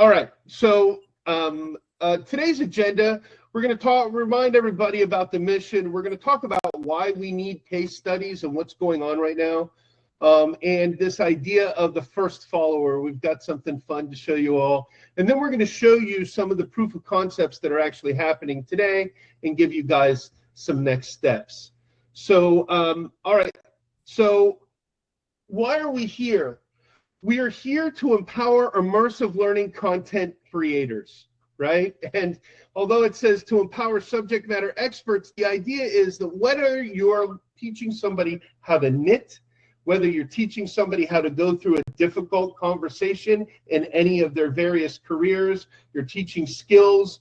All right. So today's agenda, we're going to remind everybody about the mission. We're going to talk about why we need case studies and what's going on right now. And this idea of the first follower. We've got something fun to show you all. And then we're going to show you some of the proof of concepts that are actually happening today and give you guys some next steps. So, all right. So why are we here? We are here to empower immersive learning content creators, right? And although it says to empower subject matter experts, the idea is that whether you're teaching somebody how to knit, whether you're teaching somebody how to go through a difficult conversation in any of their various careers, you're teaching skills,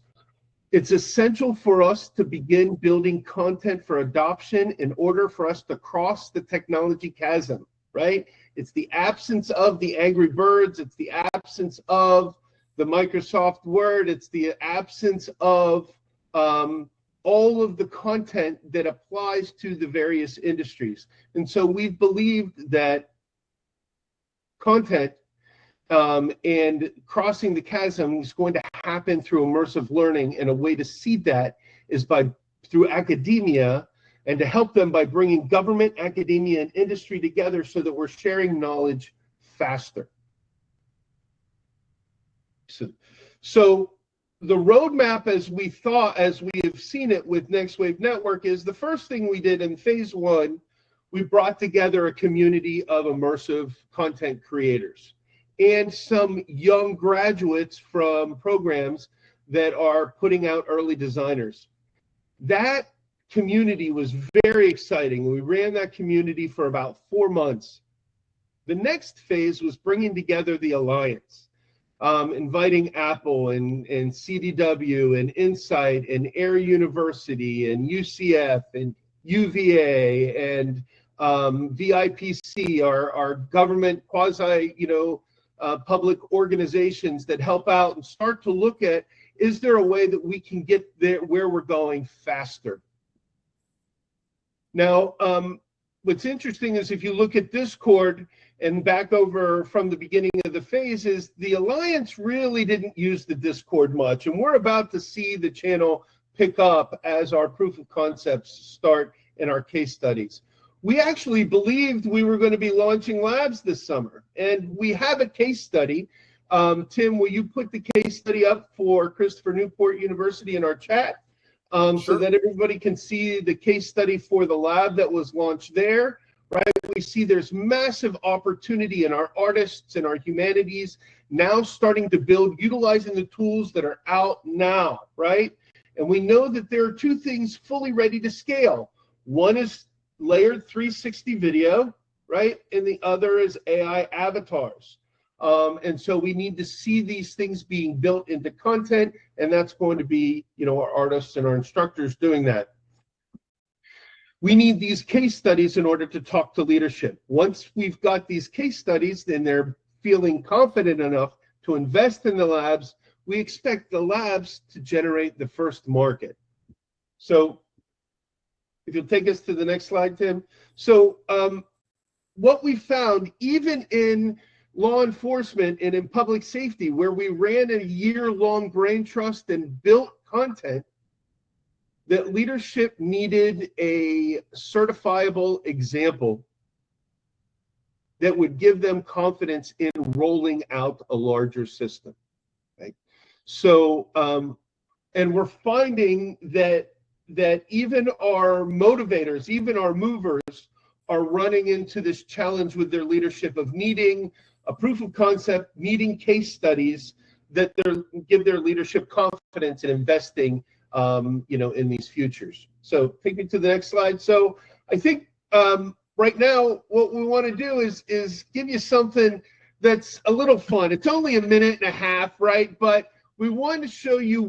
it's essential for us to begin building content for adoption in order for us to cross the technology chasm, right? It's the absence of the Angry Birds. It's the absence of the Microsoft Word. It's the absence of all of the content that applies to the various industries. And so we've believed that content and crossing the chasm is going to happen through immersive learning, and a way to seed that is through academia, and to help them by bringing government, academia, and industry together so that we're sharing knowledge faster. So the roadmap, as we have seen it with Next Wave Network, is the first thing we did in phase one, we brought together a community of immersive content creators and some young graduates from programs that are putting out early designers. That community was very exciting. We ran that community for about 4 months. The next phase was bringing together the alliance, inviting Apple and CDW and Insight and Air University and UCF and UVA and VIPC, our government quasi, public organizations that help out and start to look at, is there a way that we can get there where we're going faster? Now, what's interesting is if you look at Discord and back over from the beginning of the phase, is the Alliance really didn't use the Discord much. And we're about to see the channel pick up as our proof of concepts start in our case studies. We actually believed we were going to be launching labs this summer. And we have a case study. Tim, will you put the case study up for Christopher Newport University in our chat? Sure. So that everybody can see the case study for the lab that was launched there, right? We see there's massive opportunity in our artists and our humanities now starting to build, utilizing the tools that are out now, right? And we know that there are two things fully ready to scale. One is layered 360 video, right? And the other is AI avatars. And so we need to see these things being built into content, and that's going to be, our artists and our instructors doing that. We need these case studies in order to talk to leadership. Once we've got these case studies, then they're feeling confident enough to invest in the labs. We expect the labs to generate the first market. So if you'll take us to the next slide, Tim. So what we found, even in law enforcement and in public safety, where we ran a year-long brain trust and built content, that leadership needed a certifiable example that would give them confidence in rolling out a larger system. Right? So, and we're finding that even our motivators, even our movers, are running into this challenge with their leadership of needing a proof of concept, needing case studies that give their leadership confidence in investing, in these futures. So take me to the next slide. So I think right now what we want to do is give you something that's a little fun. It's only a minute and a half, right? But we want to show you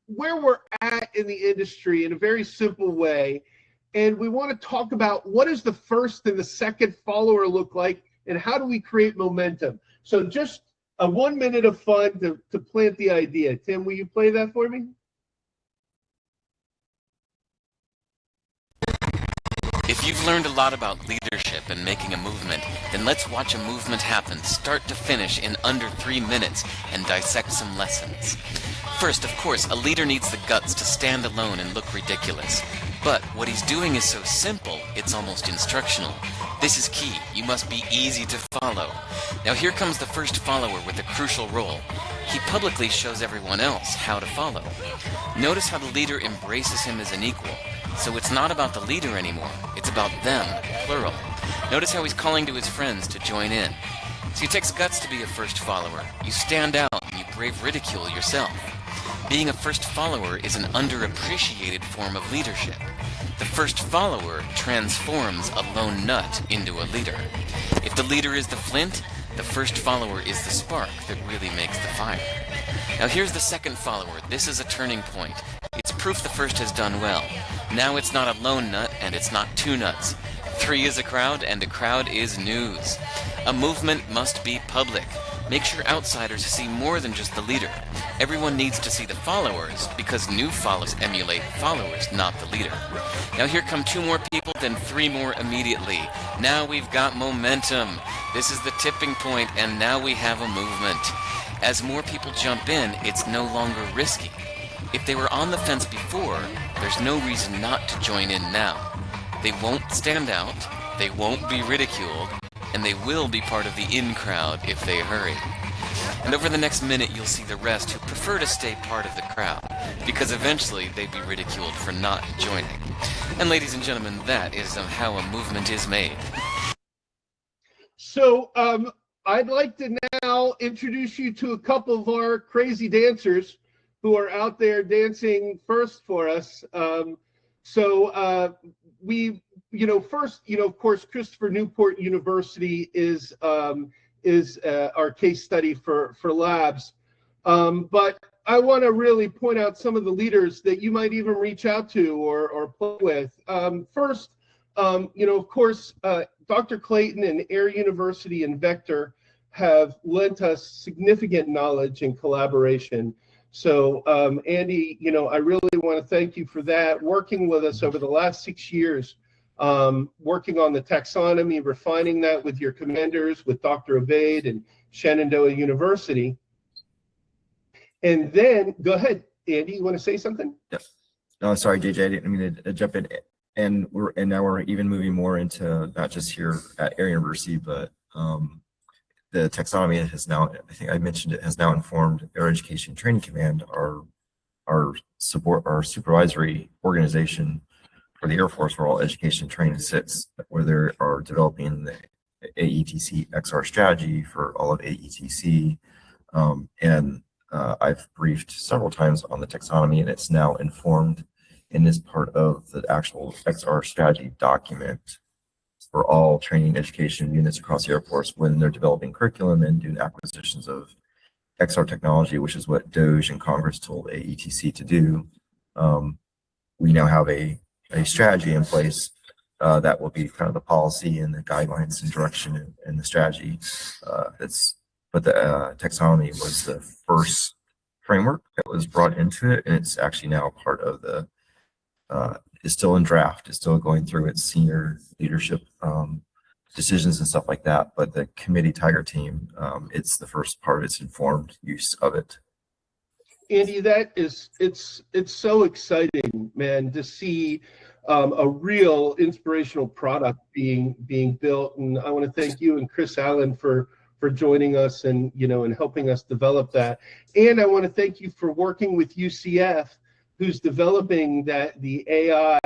where we're at in the industry in a very simple way. And we want to talk about what does the first and the second follower look like, and how do we create momentum? So just a 1 minute of fun to plant the idea. Tim, will you play that for me? If If you've learned a lot about leadership and making a movement, then let's watch a movement happen start to finish in under 3 minutes and dissect some lessons. First, of course, a leader needs the guts to stand alone and look ridiculous. But what he's doing is so simple, it's almost instructional. This is key. You must be easy to follow. Now here comes the first follower with a crucial role. He publicly shows everyone else how to follow. Notice how the leader embraces him as an equal. So it's not about the leader anymore. It's about them, plural. Notice how he's calling to his friends to join in. See, it takes guts to be a first follower. You stand out and you brave ridicule yourself. Being a first follower is an underappreciated form of leadership. The first follower transforms a lone nut into a leader. If the leader is the flint, the first follower is the spark that really makes the fire. Now here's the second follower. This is a turning point. It's proof the first has done well. Now it's not a lone nut and it's not two nuts. 3 is a crowd and a crowd is news. A movement must be public. Make sure outsiders see more than just the leader. Everyone needs to see the followers because new followers emulate followers, not the leader. Now here come 2 more people, then 3 more immediately. Now we've got momentum. This is the tipping point, and now we have a movement. As more people jump in, it's no longer risky. If they were on the fence before, there's no reason not to join in now. They won't stand out, they won't be ridiculed, and they will be part of the in crowd if they hurry. And over the next minute you'll see the rest who prefer to stay part of the crowd, because eventually they'd be ridiculed for not joining. And ladies and gentlemen, that is how a movement is made. So I'd like to now introduce you to a couple of our crazy dancers who are out there dancing first for us. First, of course, Christopher Newport University is our case study for labs. But I want to really point out some of the leaders that you might even reach out to or play with. First, of course, Dr. Clayton and Air University and Vector have lent us significant knowledge and collaboration. So, Andy, I really want to thank you for that, working with us over the last 6 years, working on the taxonomy, refining that with your commanders, with Dr. Obaid and Shenandoah University. And then, go ahead, Andy, you want to say something? Yes. No, sorry, JJ, I didn't mean to jump in. And now we're even moving more into not just here at Air University, but the taxonomy has now, I think I mentioned it, has now informed Air Education Training Command, our supervisory organization for the Air Force, where all education training sits, where they are developing the AETC XR strategy for all of AETC. I've briefed several times on the taxonomy, and it's now informed and is part of the actual XR strategy document for all training education units across the Air Force when they're developing curriculum and doing acquisitions of XR technology, which is what DOGE and Congress told AETC to do. We now have a strategy in place that will be kind of the policy and the guidelines and direction and the strategy. But the taxonomy was the first framework that was brought into it, and it's actually now part of the is still in draft. It's still going through its senior leadership decisions and stuff like that. But the committee Tiger team, it's the first part. It's informed use of it. Andy, it's so exciting, man, to see a real inspirational product being built. And I want to thank you and Chris Allen for joining us and and helping us develop that. And I want to thank you for working with UCF, who's developing the AI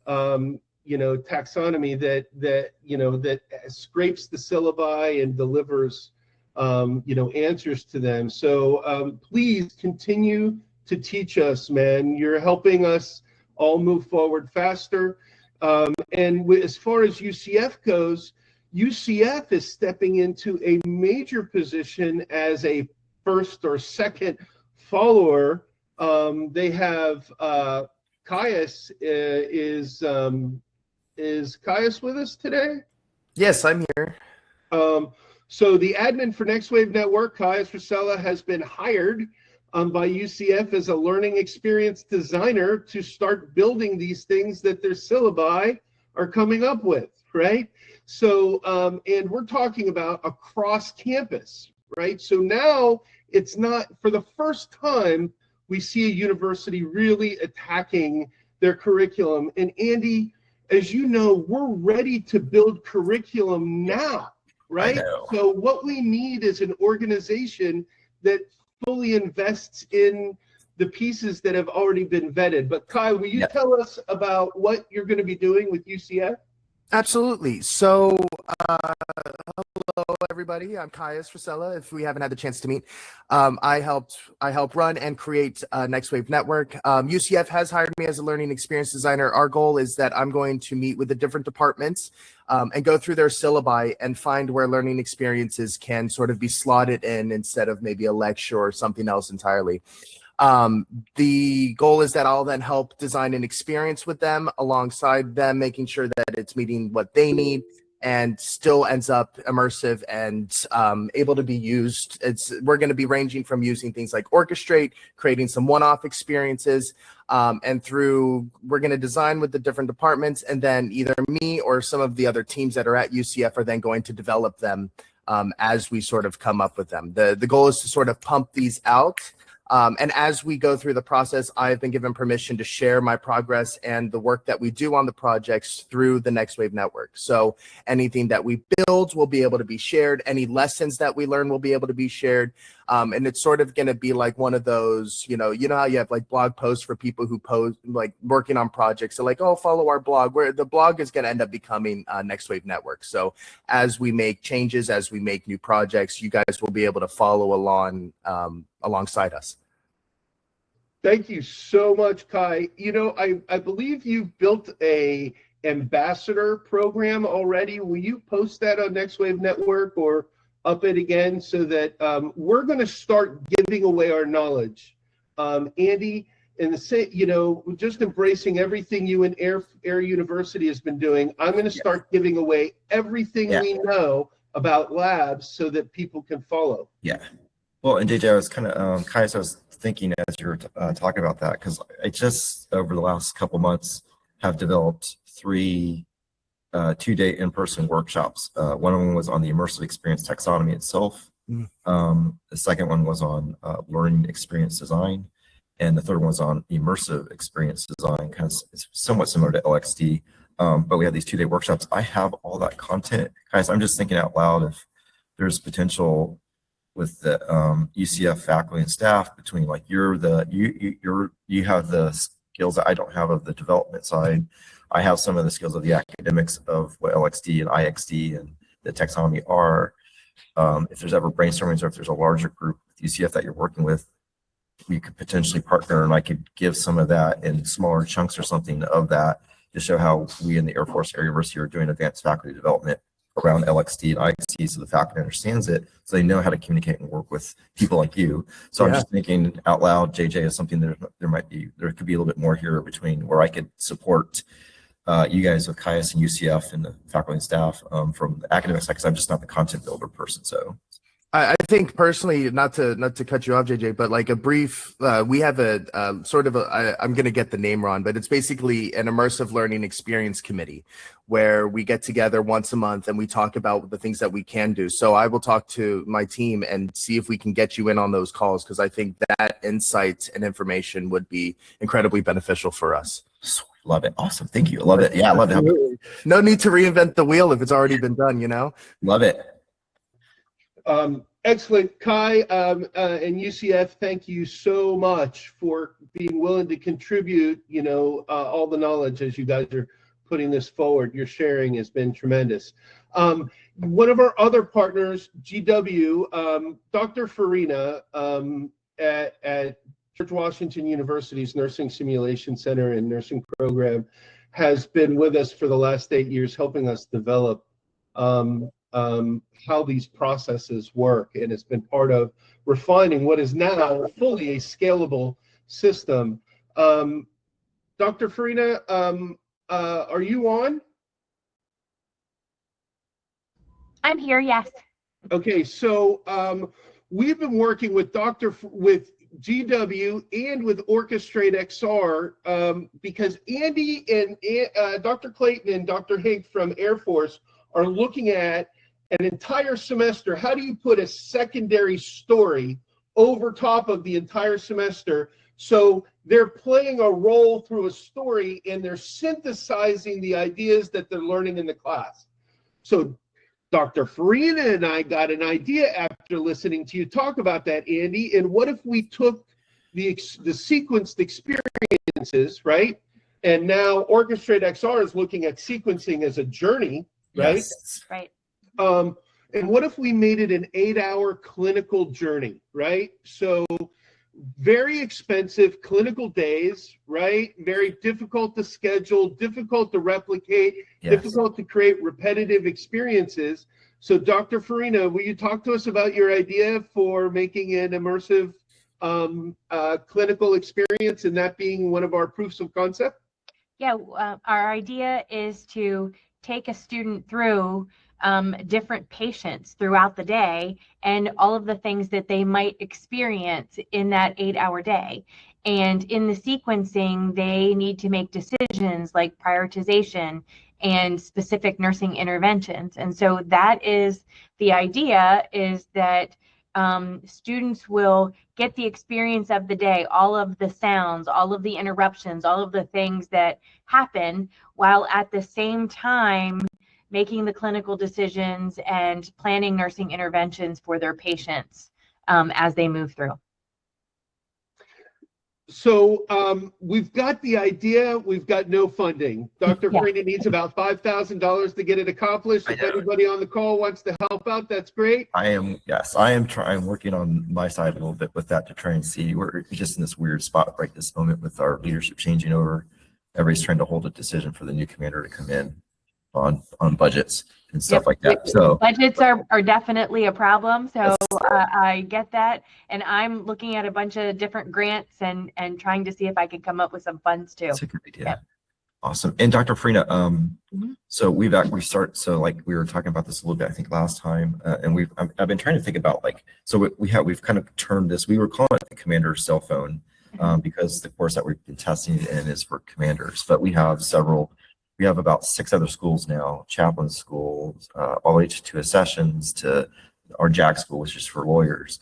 taxonomy that scrapes the syllabi and delivers answers to them. So please continue to teach us, man. You're helping us all move forward faster. As far as UCF goes, UCF is stepping into a major position as a first or second follower. They have Caius. Is Caius with us today? Yes, I'm here. So the admin for Next Wave Network, Caius Rosella, has been hired by UCF as a learning experience designer to start building these things that their syllabi are coming up with, right? So, and we're talking about across campus, right? So now it's not, for the first time, we see a university really attacking their curriculum. And Andy, as you know, we're ready to build curriculum now, right? I know. So what we need is an organization that fully invests in the pieces that have already been vetted. But Kai, will you tell us about what you're going to be doing with UCF? Absolutely. So, hello everybody. I'm Caius Frisella. If we haven't had the chance to meet, I help run and create Next Wave Network. UCF has hired me as a learning experience designer. Our goal is that I'm going to meet with the different departments and go through their syllabi and find where learning experiences can sort of be slotted in instead of maybe a lecture or something else entirely. The goal is that I'll then help design an experience with them alongside them, making sure that it's meeting what they need and still ends up immersive and able to be used. We're going to be ranging from using things like Orchestrate, creating some one-off experiences, and we're going to design with the different departments, and then either me or some of the other teams that are at UCF are then going to develop them as we sort of come up with them. The goal is to sort of pump these out. And as we go through the process, I've been given permission to share my progress and the work that we do on the projects through the Next Wave Network. So anything that we build will be able to be shared. Any lessons that we learn will be able to be shared. And it's sort of going to be like one of those, you know how you have like blog posts for people who post like working on projects. So like, oh, follow our blog, where the blog is going to end up becoming Next Wave Network. So as we make changes, as we make new projects, you guys will be able to follow along alongside us. Thank you so much, Kai. You know, I believe you've built a ambassador program already. Will you post that on Next Wave Network or up it again so that we're going to start giving away our knowledge? Andy, and just embracing everything you and Air University has been doing, I'm going to start giving away everything we know about labs so that people can follow. Yeah. Well, and JJ, I was kind of, Caius, I was thinking as you were talking about that, because I just, over the last couple months, have developed 3 2-day in-person workshops. One of them was on the immersive experience taxonomy itself. The second one was on learning experience design. And the third one was on immersive experience design, kind of it's somewhat similar to LXD. But we had these 2-day workshops. I have all that content. Guys, I'm just thinking out loud if there's potential with the UCF faculty and staff between like you have the skills that I don't have of the development side. I have some of the skills of the academics of what LXD and IXD and the taxonomy are. If there's ever brainstormings or if there's a larger group with UCF that you're working with, we could potentially partner and I could give some of that in smaller chunks or something of that to show how we in the Air Force Air University are doing advanced faculty development around LXD and IXD so the faculty understands it, so they know how to communicate and work with people like you. So I'm just thinking out loud, JJ, is something there could be a little bit more here between where I could support you guys with Caius and UCF and the faculty and staff from the academic side, because I'm just not the content builder person. So I think personally, not to cut you off, JJ, but like a brief, we have a sort of I'm going to get the name wrong, but it's basically an immersive learning experience committee where we get together once a month and we talk about the things that we can do. So I will talk to my team and see if we can get you in on those calls, because I think that insight and information would be incredibly beneficial for us. Love it. Awesome. Thank you. Love it. Yeah, I love it. No need to reinvent the wheel if it's already been done, you know? Love it. Excellent. Kai and UCF, thank you so much for being willing to contribute, all the knowledge as you guys are putting this forward. Your sharing has been tremendous. One of our other partners, GW, Dr. Farina at George Washington University's Nursing Simulation Center and Nursing Program has been with us for the last 8 years, helping us develop how these processes work, and it's been part of refining what is now fully a scalable system. Dr. Farina, are you on? I'm here, yes. Okay, so we've been working with GW and with Orchestrate XR, because Andy and Dr. Clayton and Dr. Hink from Air Force are looking at an entire semester. How do you put a secondary story over top of the entire semester? So they're playing a role through a story and they're synthesizing the ideas that they're learning in the class. So Dr. Farina and I got an idea after listening to you talk about that, Andy. And what if we took the sequenced experiences, right? And now Orchestrate XR is looking at sequencing as a journey, right? Yes. Right. And what if we made it an 8-hour clinical journey, right? So very expensive clinical days, right? Very difficult to schedule, difficult to replicate, difficult to create repetitive experiences. So Dr. Farina, will you talk to us about your idea for making an immersive clinical experience and that being one of our proofs of concept? Yeah, our idea is to take a student through different patients throughout the day and all of the things that they might experience in that 8-hour day. And in the sequencing, they need to make decisions like prioritization and specific nursing interventions. And so that is the idea, is that students will get the experience of the day, all of the sounds, all of the interruptions, all of the things that happen, while at the same time making the clinical decisions and planning nursing interventions for their patients as they move through. So we've got the idea, we've got no funding. Dr. Farina needs about $5,000 to get it accomplished. If anybody on the call wants to help out, that's great. I am working on my side a little bit with that to try and see. We're just in this weird spot right this moment with our leadership changing over. Everybody's trying to hold a decision for the new commander to come in on budgets and stuff like that. So budgets are definitely a problem. So I get that. And I'm looking at a bunch of different grants and trying to see if I can come up with some funds too. That's a good idea. Yep. Awesome. And Dr. Farina, so so like we were talking about this a little bit, I think last time, and I've been trying to think about we've kind of termed this, we were calling it the commander's cell phone because the course that we've been testing it in is for commanders, but we have about 6 other schools now, chaplain schools, all the way to accessions to our JAG school, which is for lawyers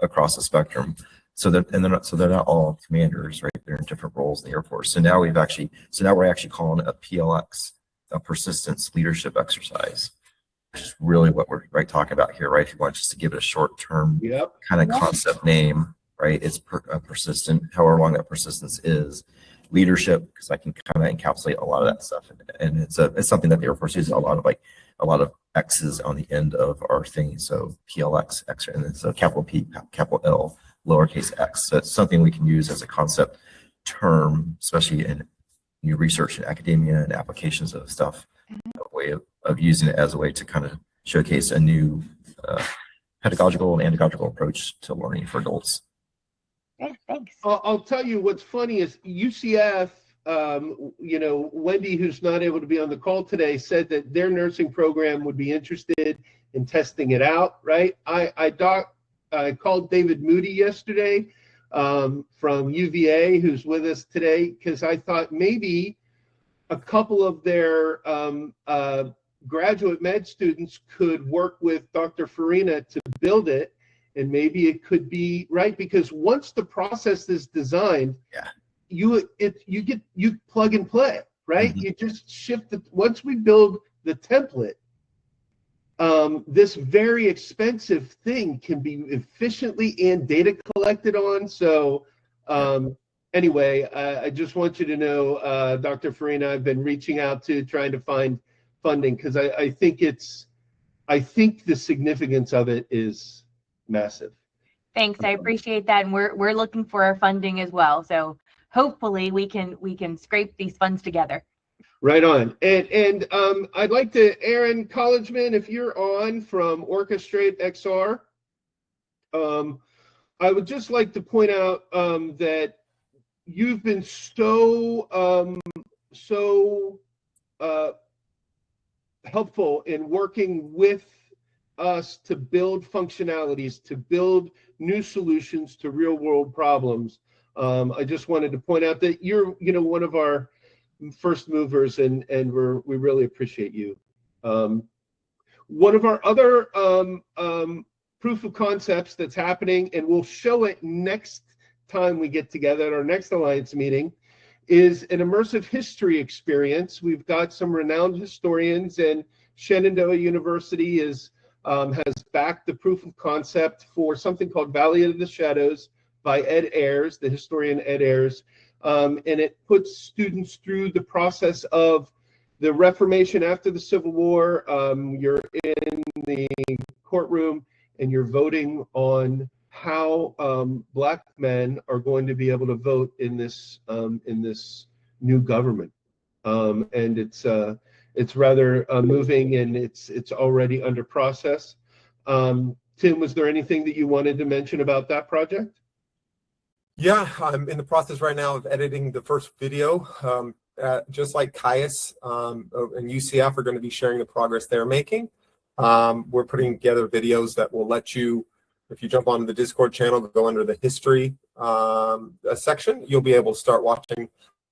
across the spectrum. So they're not all commanders, right? They're in different roles in the Air Force. So now we're actually calling it a PLX, a persistence leadership exercise, which is really what we're talking about here, right? If you want just to give it a short-term kind of concept name, right? It's persistent, however long that persistence is. Leadership, because I can kind of encapsulate a lot of that stuff, and it's something that the Air Force uses a lot of X's on the end of our thing. So PLX, X, and then so capital P, capital L, lowercase x. So it's something we can use as a concept term, especially in new research and academia and applications of stuff. A way of using it as a way to kind of showcase a new pedagogical and andragogical approach to learning for adults. Great, thanks. I'll tell you what's funny is UCF, Wendy, who's not able to be on the call today, said that their nursing program would be interested in testing it out, right? I called David Moody yesterday from UVA, who's with us today, because I thought maybe a couple of their graduate med students could work with Dr. Farina to build it. And maybe it could be right, because once the process is designed, you plug and play, right? You just shift it. Once we build the template, this very expensive thing can be efficiently and data collected on. So anyway, I just want you to know, Dr. Farina, I've been reaching out to trying to find funding, because I think the significance of it is massive. Thanks, I appreciate that, and we're looking for our funding as well. So hopefully we can scrape these funds together. Right on. And I'd like to, Aaron Collegeman, if you're on from Orchestrate XR, I would just like to point out that you've been so helpful in working with us to build functionalities, to build new solutions to real world problems. I just wanted to point out that you're, one of our first movers, and we really appreciate you. One of our other proof of concepts that's happening, and we'll show it next time we get together at our next Alliance meeting, is an immersive history experience. We've got some renowned historians, and Shenandoah University has backed the proof of concept for something called Valley of the Shadows by Ed Ayers, the historian Ed Ayers. And it puts students through the process of the Reformation after the Civil War. You're in the courtroom and you're voting on how Black men are going to be able to vote in this new government. And it's rather moving, and it's already under process. Tim, was there anything that you wanted to mention about that project? Yeah, I'm in the process right now of editing the first video. Just like Caius and UCF are going to be sharing the progress they're making. We're putting together videos that will let you, if you jump onto the Discord channel, go under the history section, you'll be able to start watching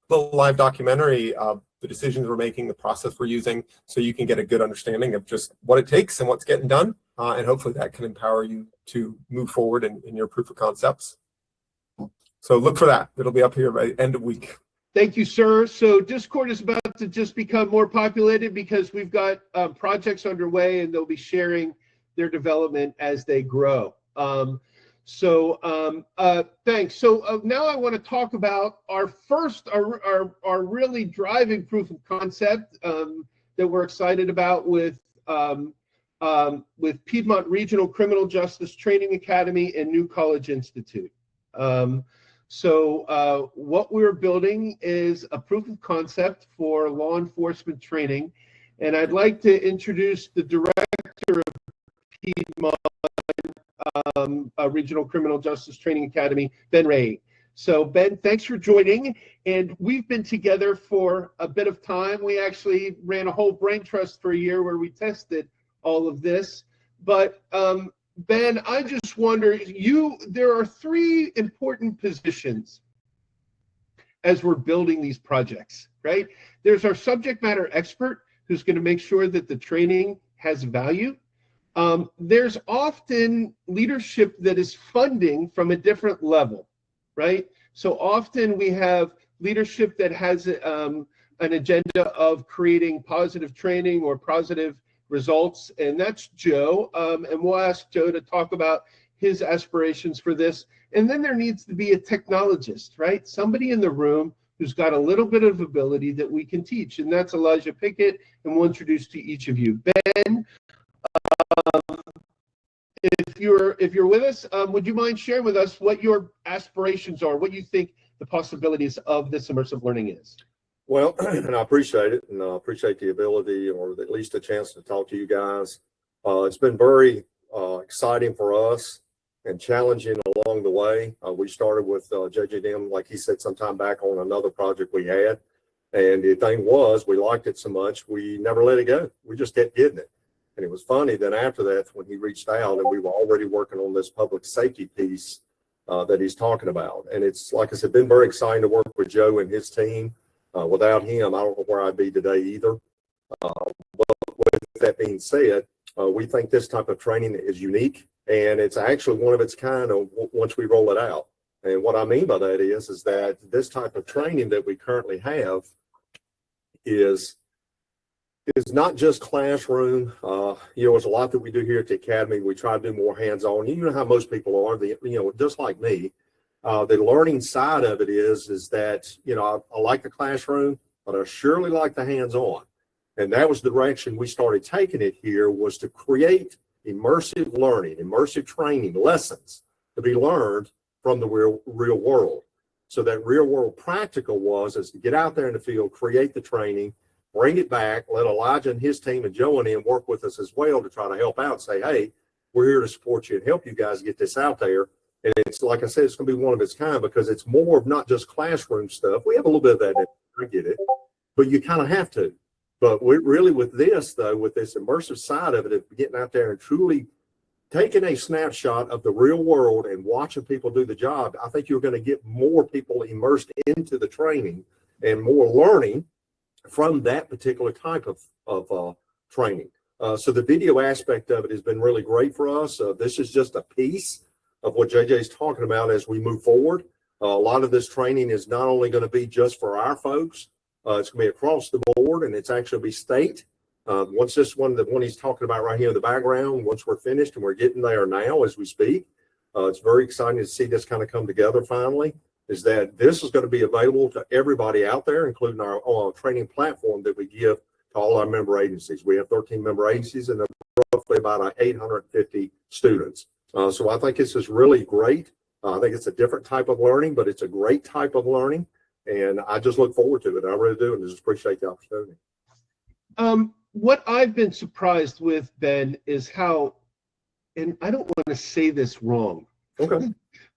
the live documentary of the decisions we're making, the process we're using, so you can get a good understanding of just what it takes and what's getting done. And hopefully that can empower you to move forward in your proof of concepts. So look for that. It'll be up here by the end of week. Thank you, sir. So Discord is about to just become more populated because we've got projects underway, and they'll be sharing their development as they grow. Thanks. So now I want to talk about our really driving proof of concept that we're excited about with Piedmont Regional Criminal Justice Training Academy and New College Institute. What we're building is a proof of concept for law enforcement training, and I'd like to introduce the director of Piedmont Regional Criminal Justice Training Academy, Ben Ray. So Ben, thanks for joining, and we've been together for a bit of time. We actually ran a whole brain trust for a year where we tested all of this, but Ben, I just wonder, there are three important positions as we're building these projects, right? There's our subject matter expert who's going to make sure that the training has value. There's often leadership that is funding from a different level, right? So often we have leadership that has an agenda of creating positive training or positive results, and that's Joe, and we'll ask Joe to talk about his aspirations for this. And then there needs to be a technologist, right? Somebody in the room who's got a little bit of ability that we can teach, and that's Elijah Pickett, and we'll introduce to each of you. Ben, if you're with us, would you mind sharing with us what your aspirations are, what you think the possibilities of this immersive learning is? Well, and I appreciate it, and I appreciate the ability, or at least a chance to talk to you guys. It's been very exciting for us and challenging along the way. We started with JJDM, like he said, sometime back on another project we had. And the thing was, we liked it so much, we never let it go. We just kept getting it. And it was funny, then after that, when he reached out, and we were already working on this public safety piece that he's talking about. And it's, like I said, been very exciting to work with Joe and his team. Without him, I don't know where I'd be today either. But with that being said, we think this type of training is unique, and it's actually one of its kind once we roll it out. And what I mean by that is that this type of training that we currently have is not just classroom. There's a lot that we do here at the Academy. We try to do more hands-on. You know how most people are, just like me. The learning side of it is that, I like the classroom, but I surely like the hands-on. And that was the direction we started taking it here, was to create immersive learning, immersive training lessons to be learned from the real world. So that real world practical is to get out there in the field, create the training, bring it back, let Elijah and his team and Joe and him work with us as well to try to help out and say, hey, we're here to support you and help you guys get this out there. And it's, like I said, it's going to be one of its kind, because it's more of not just classroom stuff. We have a little bit of that, I get it, but you kind of have to. But we really, with this though, with this immersive side of it, of getting out there and truly taking a snapshot of the real world and watching people do the job, I think you're going to get more people immersed into the training and more learning from that particular type of training. So the video aspect of it has been really great for us. This is just a piece of what JJ is talking about as we move forward. A lot of this training is not only going to be just for our folks, it's going to be across the board, and it's actually be state. Once this one, the one he's talking about right here in the background, once we're finished, and we're getting there now as we speak, it's very exciting to see this kind of come together finally, is that this is going to be available to everybody out there, including our training platform that we give to all our member agencies. We have 13 member agencies and roughly about 850 students. So I think this is really great. I think it's a different type of learning, but it's a great type of learning. And I just look forward to it. I really do. And just appreciate the opportunity. What I've been surprised with, Ben, is how, and I don't want to say this wrong, Okay.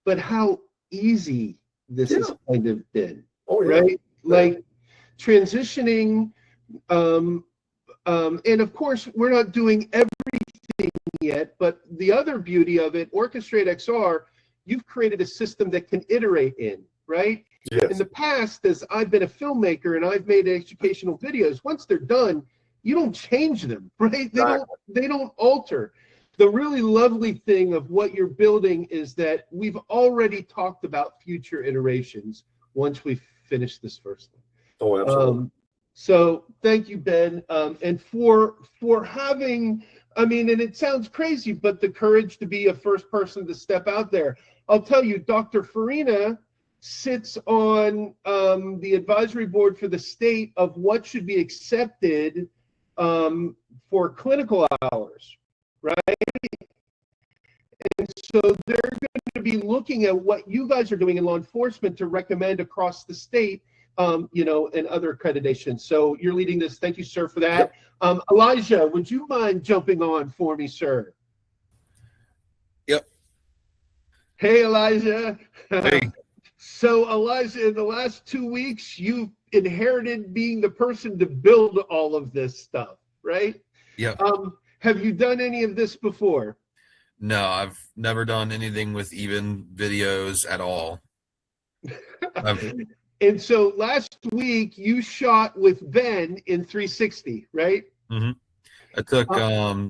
but how easy this has kind of been. Oh, yeah. Right? Like transitioning, and of course, we're not doing everything yet, but the other beauty of it, Orchestrate XR, you've created a system that can iterate in, right? Yes. In the past, as I've been a filmmaker and I've made educational videos, once they're done, you don't change them, right? They don't alter. The really lovely thing of what you're building is that we've already talked about future iterations once we finish this first one. Oh, absolutely. So thank you, Ben, and for having, I mean, and it sounds crazy, but the courage to be a first person to step out there. I'll tell you, Dr. Farina sits on the advisory board for the state of what should be accepted for clinical hours, right? And so they're going to be looking at what you guys are doing in law enforcement to recommend across the state, you know, and other accreditations. So you're leading this. Thank you, sir, for that. Yep. Elijah, would you mind jumping on for me, sir? Yep. Hey, Elijah. Hey. So, Elijah, in the last 2 weeks, you've inherited being the person to build all of this stuff, right? Yeah. Have you done any of this before? No, I've never done anything with even videos at all. And so last week you shot with Ben in 360, right? Mm-hmm. I took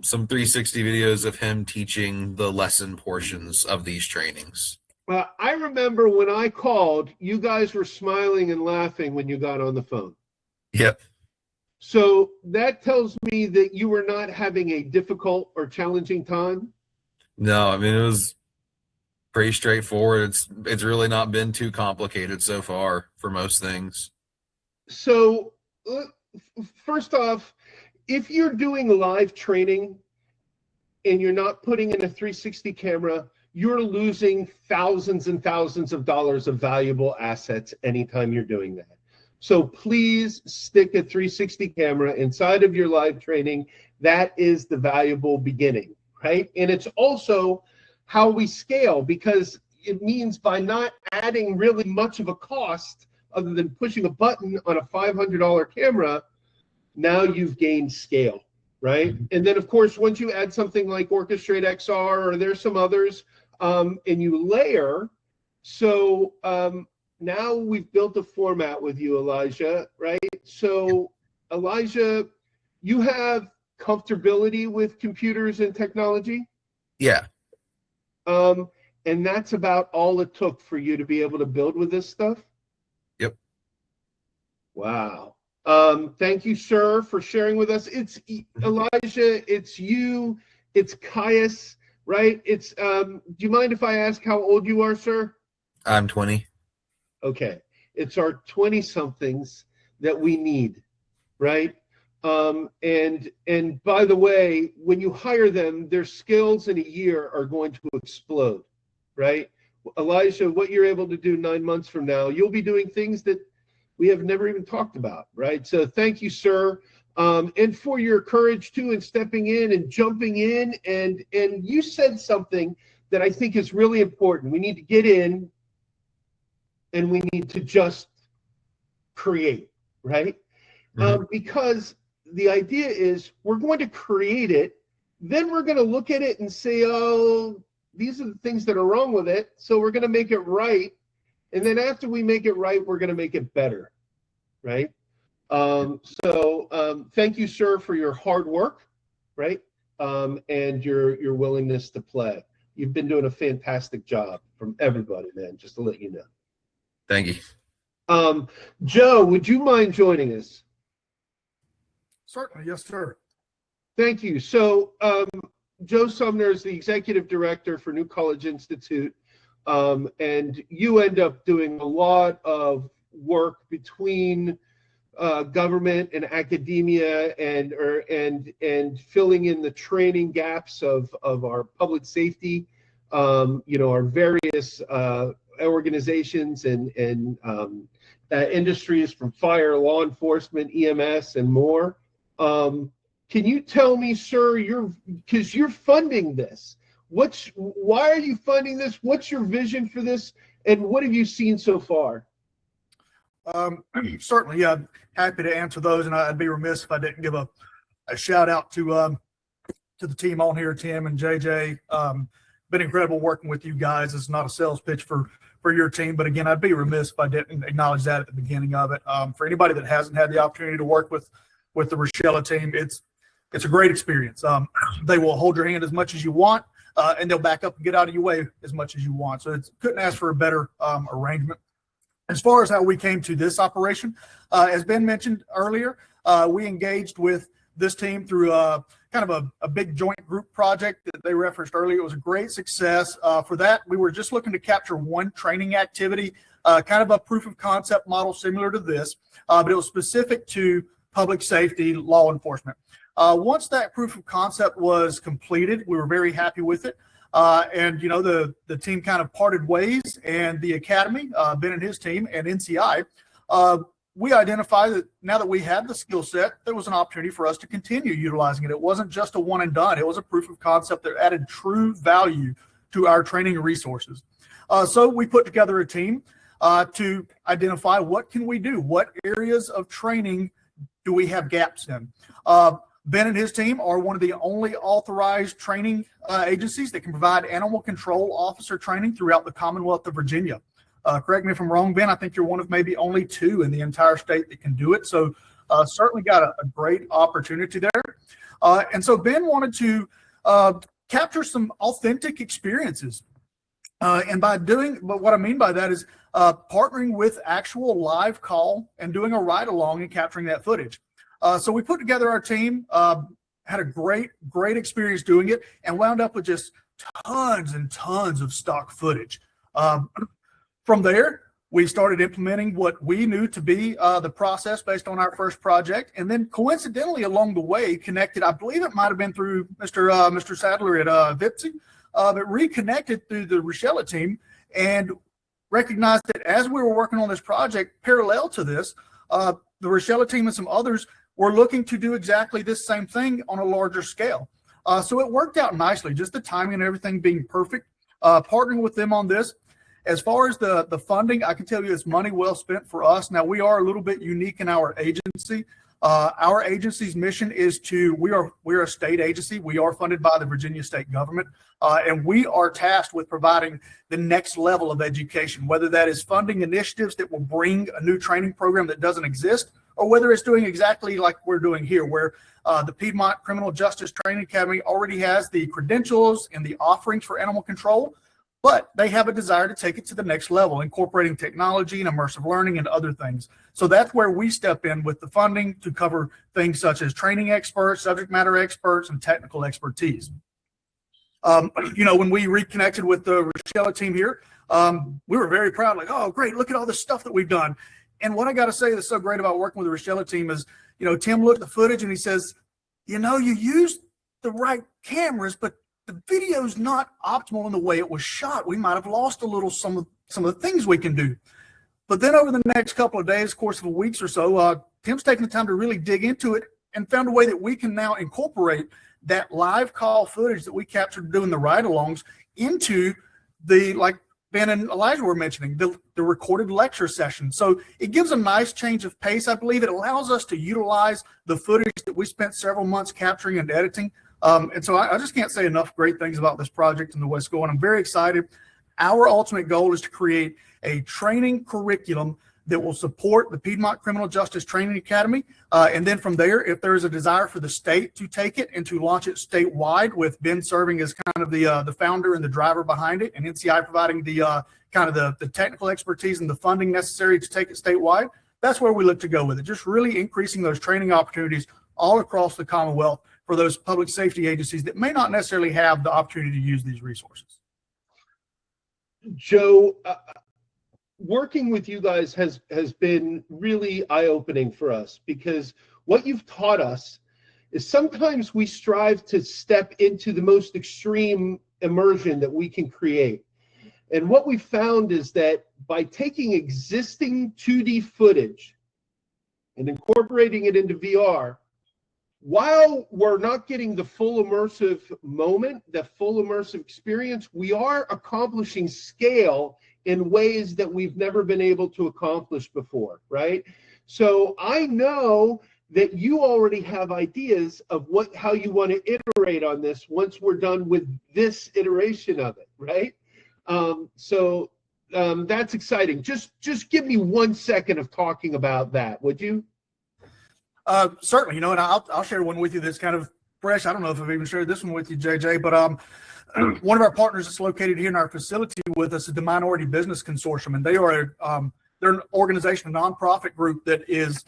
some 360 videos of him teaching the lesson portions of these trainings. Well, I remember when I called, you guys were smiling and laughing when you got on the phone. Yep. So that tells me that you were not having a difficult or challenging time. No, I mean, it was pretty straightforward. It's really not been too complicated so far for most things. So first off, if you're doing live training and you're not putting in a 360 camera, you're losing thousands and thousands of dollars of valuable assets anytime you're doing that. So please stick a 360 camera inside of your live training. That is the valuable beginning, right? And it's also how we scale, because it means by not adding really much of a cost other than pushing a button on a $500 camera, now you've gained scale, right? And then, of course, once you add something like Orchestrate XR, or there's some others, and you layer, so now we've built a format with you, Elijah, right? So, Elijah, you have comfortability with computers and technology? Yeah. And that's about all it took for you to be able to build with this stuff? Yep. Wow. Thank you, sir, for sharing with us. It's Elijah, it's you, it's Caius, right? It's do you mind if I ask how old you are, sir? I'm 20. Okay. It's our 20-somethings that we need, right? And by the way, when you hire them, their skills in a year are going to explode, right? Elijah, what you're able to do 9 months from now, you'll be doing things that we have never even talked about, right? So thank you, sir. And for your courage too, in stepping in and jumping in. And you said something that I think is really important. We need to get in and we need to just create, right? Mm-hmm. Because the idea is we're going to create it, then we're going to look at it and say, oh, these are the things that are wrong with it, so we're going to make it right. And then after we make it right, we're going to make it better, right? Thank you, sir, for your hard work, right? And your willingness to play. You've been doing a fantastic job from everybody, man, just to let you know. Thank you. Joe, would you mind joining us? Certainly, yes, sir. Thank you. So Joe Sumner is the executive director for New College Institute, and you end up doing a lot of work between government and academia and filling in the training gaps of our public safety, our various organizations and industries from fire, law enforcement, EMS, and more. Can you tell me, sir, because you're funding this, why are you funding this? What's your vision for this? And what have you seen so far? Certainly, yeah, happy to answer those, and I'd be remiss if I didn't give a shout out to the team on here, Tim and JJ. Been incredible working with you guys. It's not a sales pitch for your team, but again, I'd be remiss if I didn't acknowledge that at the beginning of it. For anybody that hasn't had the opportunity to work with the Rochella team, it's a great experience. They will hold your hand as much as you want, and they'll back up and get out of your way as much as you want. So couldn't ask for a better arrangement. As far as how we came to this operation, as Ben mentioned earlier, we engaged with this team through kind of a big joint group project that they referenced earlier. It was a great success. For that, we were just looking to capture one training activity, kind of a proof of concept model similar to this, but it was specific to public safety, law enforcement. Once that proof of concept was completed, we were very happy with it. And the team kind of parted ways, and the academy, Ben and his team, and NCI, we identified that now that we had the skill set, there was an opportunity for us to continue utilizing it. It wasn't just a one and done. It was a proof of concept that added true value to our training resources. So we put together a team to identify what can we do, what areas of training do we have gaps in. Ben and his team are one of the only authorized training agencies that can provide animal control officer training throughout the Commonwealth of Virginia. Correct me if I'm wrong, Ben, I think you're one of maybe only 2 in the entire state that can do it. So certainly got a great opportunity there. And so Ben wanted to capture some authentic experiences. And but what I mean by that is partnering with actual live call and doing a ride along and capturing that footage. So we put together our team, had a great experience doing it, and wound up with just tons and tons of stock footage. From there, we started implementing what we knew to be the process based on our first project, and then coincidentally along the way connected, I believe it might have been through Mr. Sadler at VIPSI, but reconnected through the Rochella team and recognized that as we were working on this project, parallel to this, the Rochella team and some others were looking to do exactly this same thing on a larger scale. So it worked out nicely, just the timing and everything being perfect, partnering with them on this. As far as the funding, I can tell you it's money well spent for us. Now, we are a little bit unique in our agency. Our agency's mission is we're a state agency. We are funded by the Virginia state government, and we are tasked with providing the next level of education, whether that is funding initiatives that will bring a new training program that doesn't exist, or whether it's doing exactly like we're doing here, where the Piedmont Criminal Justice Training Academy already has the credentials and the offerings for animal control, but they have a desire to take it to the next level, incorporating technology and immersive learning and other things. So that's where we step in with the funding to cover things such as training experts, subject matter experts, and technical expertise. When we reconnected with the Rochella team here, we were very proud, like, oh, great, look at all this stuff that we've done. And what I got to say that's so great about working with the Rochella team is, Tim looked at the footage and he says, you used the right cameras, but the video's not optimal in the way it was shot. We might have lost a little some of the things we can do. But then over the next couple of days, course of weeks or so, Tim's taken the time to really dig into it and found a way that we can now incorporate that live call footage that we captured doing the ride-alongs into the Ben and Elijah were mentioning, the recorded lecture session. So it gives a nice change of pace. I believe it allows us to utilize the footage that we spent several months capturing and editing. And so I just can't say enough great things about this project and the way it's going. I'm very excited. Our ultimate goal is to create a training curriculum that will support the Piedmont Criminal Justice Training Academy. And then from there, if there is a desire for the state to take it and to launch it statewide, with Ben serving as kind of the founder and the driver behind it, and NCI providing the kind of the technical expertise and the funding necessary to take it statewide, that's where we look to go with it. Just really increasing those training opportunities all across the Commonwealth for those public safety agencies that may not necessarily have the opportunity to use these resources. Joe, working with you guys has been really eye-opening for us, because what you've taught us is sometimes we strive to step into the most extreme immersion that we can create. And what we found is that by taking existing 2D footage and incorporating it into VR, while we're not getting the full immersive moment, the full immersive experience, we are accomplishing scale in ways that we've never been able to accomplish before, right? So I know that you already have ideas of how you want to iterate on this once we're done with this iteration of it, right? That's exciting. Just give me 1 second of talking about that, would you? Certainly, and I'll share one with you that's kind of fresh. I don't know if I've even shared this one with you, JJ, but one of our partners that's located here in our facility with us is the Minority Business Consortium, and they're an organization, a nonprofit group that is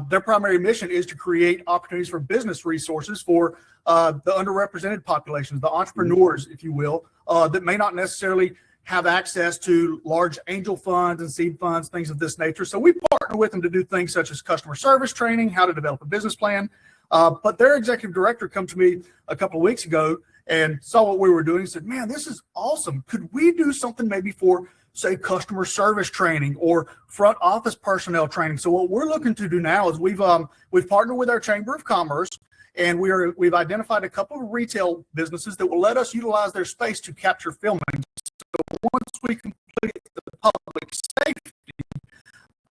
their primary mission is to create opportunities for business resources for the underrepresented populations, the entrepreneurs, if you will, that may not necessarily have access to large angel funds and seed funds, things of this nature. So we partner with them to do things such as customer service training, how to develop a business plan. But their executive director come to me a couple of weeks ago and saw what we were doing and said, man, this is awesome. Could we do something maybe for, say, customer service training or front office personnel training? So what we're looking to do now is we've partnered with our Chamber of Commerce, and we've identified a couple of retail businesses that will let us utilize their space to capture filming. So once we complete the public safety,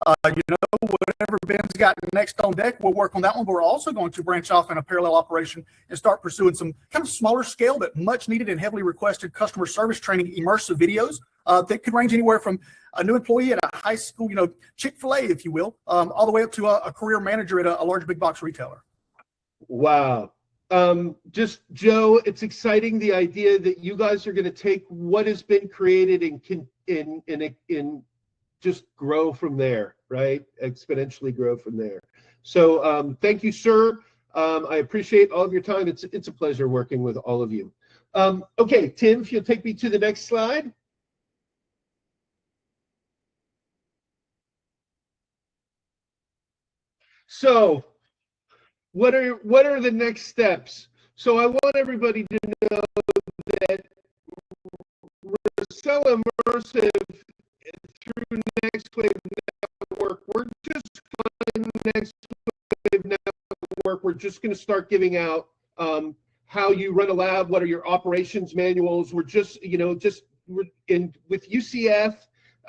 whatever Ben's got next on deck, we'll work on that one. But we're also going to branch off in a parallel operation and start pursuing some kind of smaller scale but much needed and heavily requested customer service training immersive videos that could range anywhere from a new employee at a high school, Chick-fil-A, if you will, all the way up to a career manager at a large big box retailer. Wow. Just Joe, it's exciting, the idea that you guys are going to take what has been created and just grow from there, right? Exponentially grow from there. So thank you, sir. I appreciate all of your time. It's a pleasure working with all of you. Okay, Tim, if you'll take me to the next slide. So what are the next steps? So I want everybody to know that Rosella Immersive through Next Wave Network, we're just calling Next Wave Network. We're just going to start giving out how you run a lab, what are your operations manuals. We're just, we're in with UCF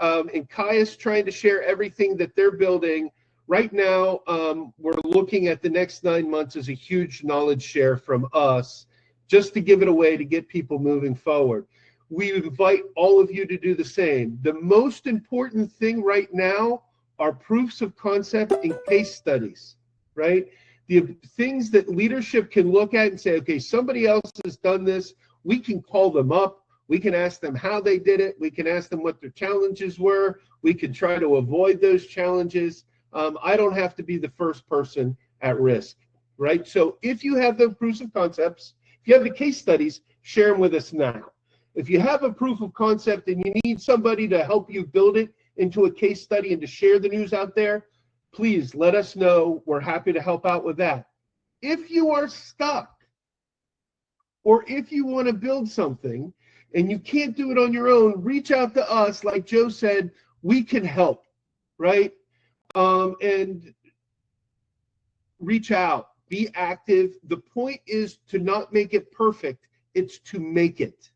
and Caius trying to share everything that they're building. Right now, we're looking at the next 9 months as a huge knowledge share from us, just to give it away to get people moving forward. We invite all of you to do the same. The most important thing right now are proofs of concept and case studies, right? The things that leadership can look at and say, okay, somebody else has done this. We can call them up. We can ask them how they did it. We can ask them what their challenges were. We can try to avoid those challenges. I don't have to be the first person at risk, right? So if you have the proofs of concepts, if you have the case studies, share them with us now. If you have a proof of concept and you need somebody to help you build it into a case study and to share the news out there, please let us know. We're happy to help out with that. If you are stuck, or if you want to build something and you can't do it on your own, reach out to us. Like Joe said, we can help, right? And reach out, be active. The point is to not make it perfect, it's to make it,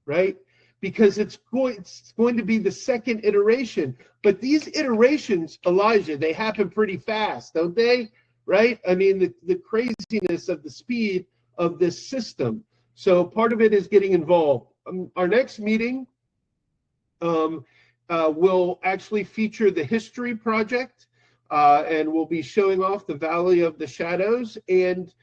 right? because it's going to be the second iteration. But these iterations, Elijah, they happen pretty fast, don't they? Right? I mean, the craziness of the speed of this system. So part of it is getting involved. Our next meeting will actually feature the history project, and we'll be showing off the Valley of the Shadows. And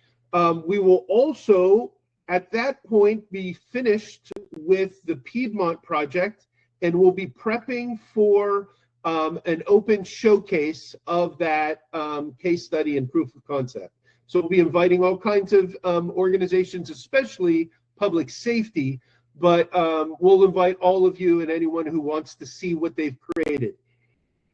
we will also, at that point, be finished with the Piedmont project, and we'll be prepping for an open showcase of that case study and proof of concept. So we'll be inviting all kinds of organizations, especially public safety, but we'll invite all of you and anyone who wants to see what they've created.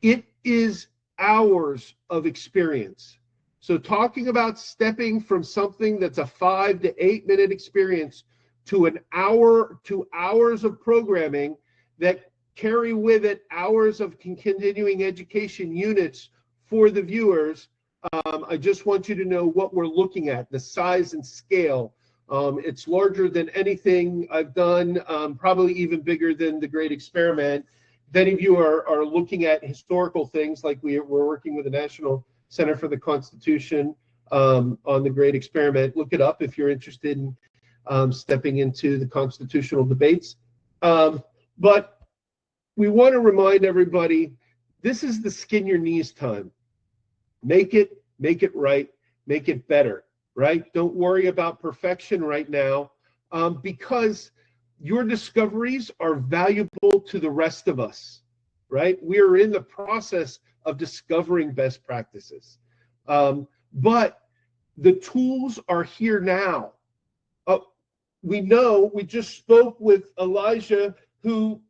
It is hours of experience. So talking about stepping from something that's a 5 to 8 minute experience to an hour to hours of programming that carry with it hours of continuing education units for the viewers. I just want you to know what we're looking at, the size and scale. It's larger than anything I've done, probably even bigger than the Great Experiment. If any of you are looking at historical things, like we're working with the National Center for the Constitution on the Great Experiment, look it up if you're interested in stepping into the constitutional debates. But we want to remind everybody, this is the skin your knees time. Make it right, make it better, right? Don't worry about perfection right now, because your discoveries are valuable to the rest of us, right? We are in the process of discovering best practices. But the tools are here now. We know, we just spoke with Elijah, who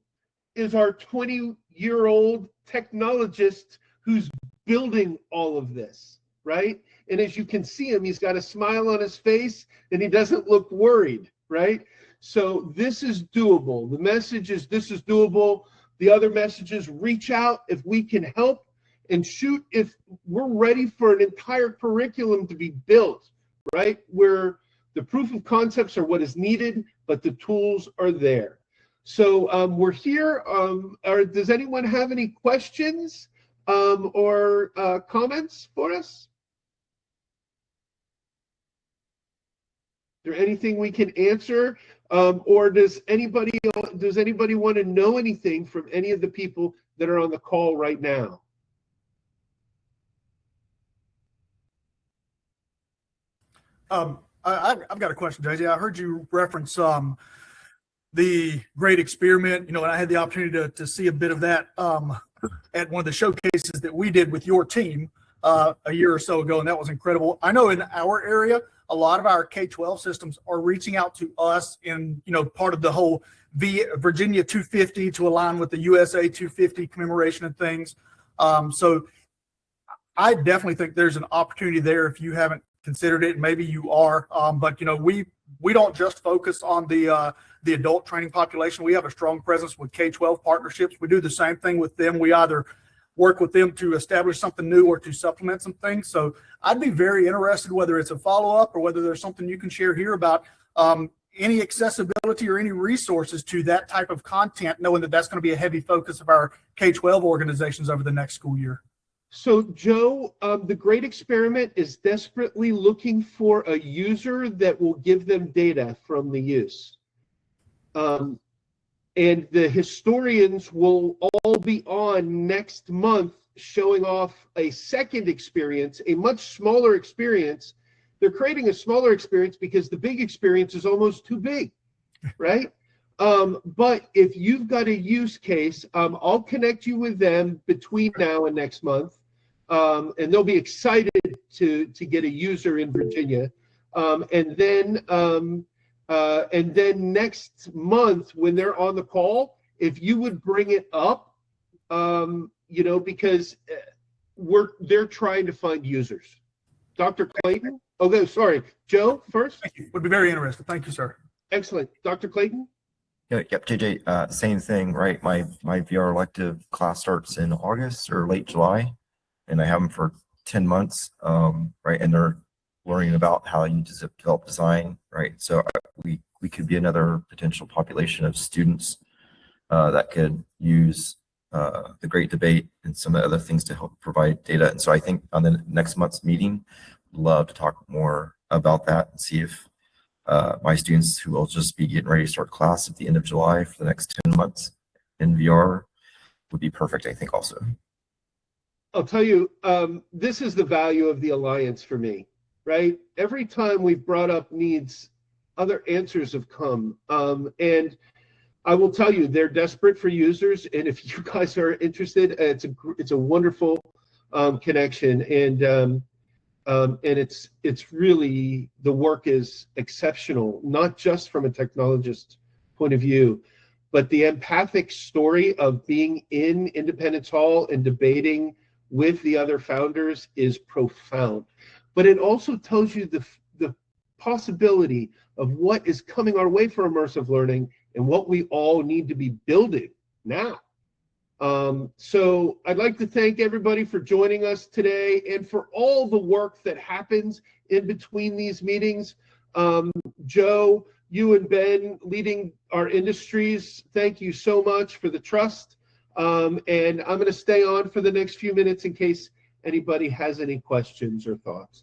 is our 20-year-old technologist who's building all of this, right? And as you can see him, he's got a smile on his face and he doesn't look worried, right? So this is doable. The message is this is doable. The other message is reach out if we can help, and shoot if we're ready for an entire curriculum to be built, right? Where the proof of concepts are what is needed, but the tools are there. So we're here. Does anyone have any questions or comments for us? Is there anything we can answer, or does anybody want to know anything from any of the people that are on the call right now? I've got a question, JJ. I heard you reference the Great Experiment, and I had the opportunity to see a bit of that at one of the showcases that we did with your team a year or so ago, and that was incredible. I know in our area, a lot of our K-12 systems are reaching out to us in, part of the whole Virginia 250 to align with the USA 250 commemoration and things. So I definitely think there's an opportunity there if you haven't considered it. Maybe you are, but we don't just focus on the adult training population. We have a strong presence with K-12 partnerships. We do the same thing with them. We either work with them to establish something new or to supplement some things. So I'd be very interested, whether it's a follow-up or whether there's something you can share here about any accessibility or any resources to that type of content, knowing that that's going to be a heavy focus of our K-12 organizations over the next school year. So Joe, the Great Experiment is desperately looking for a user that will give them data from the use. And the historians will all be on next month showing off a second experience, a much smaller experience. They're creating a smaller experience because the big experience is almost too big, right? But if you've got a use case, I'll connect you with them between now and next month. And they'll be excited to get a user in Virginia. And then next month when they're on the call, if you would bring it up, because they're trying to find users. Dr. Clayton? Okay, sorry. Joe first? Thank you. Would be very interested. Thank you, sir. Excellent. Dr. Clayton? Yep, JJ, same thing, right? My VR elective class starts in August or late July, and I have them for 10 months, right? And they're learning about how you develop design, right? So we could be another potential population of students that could use the great debate and some of the other things to help provide data. And so I think on the next month's meeting, I'd love to talk more about that and see if my students who will just be getting ready to start class at the end of July for the next 10 months in VR would be perfect, I think, also. I'll tell you, this is the value of the Alliance for me, right? Every time we've brought up needs, other answers have come. And I will tell you, they're desperate for users. And if you guys are interested, it's a wonderful connection. And it's really, the work is exceptional, not just from a technologist point of view, but the empathic story of being in Independence Hall and debating with the other founders is profound. But it also tells you the possibility of what is coming our way for immersive learning and what we all need to be building now. So I'd like to thank everybody for joining us today and for all the work that happens in between these meetings. Joe, you and Ben leading our industries, thank you so much for the trust. And I'm going to stay on for the next few minutes in case anybody has any questions or thoughts.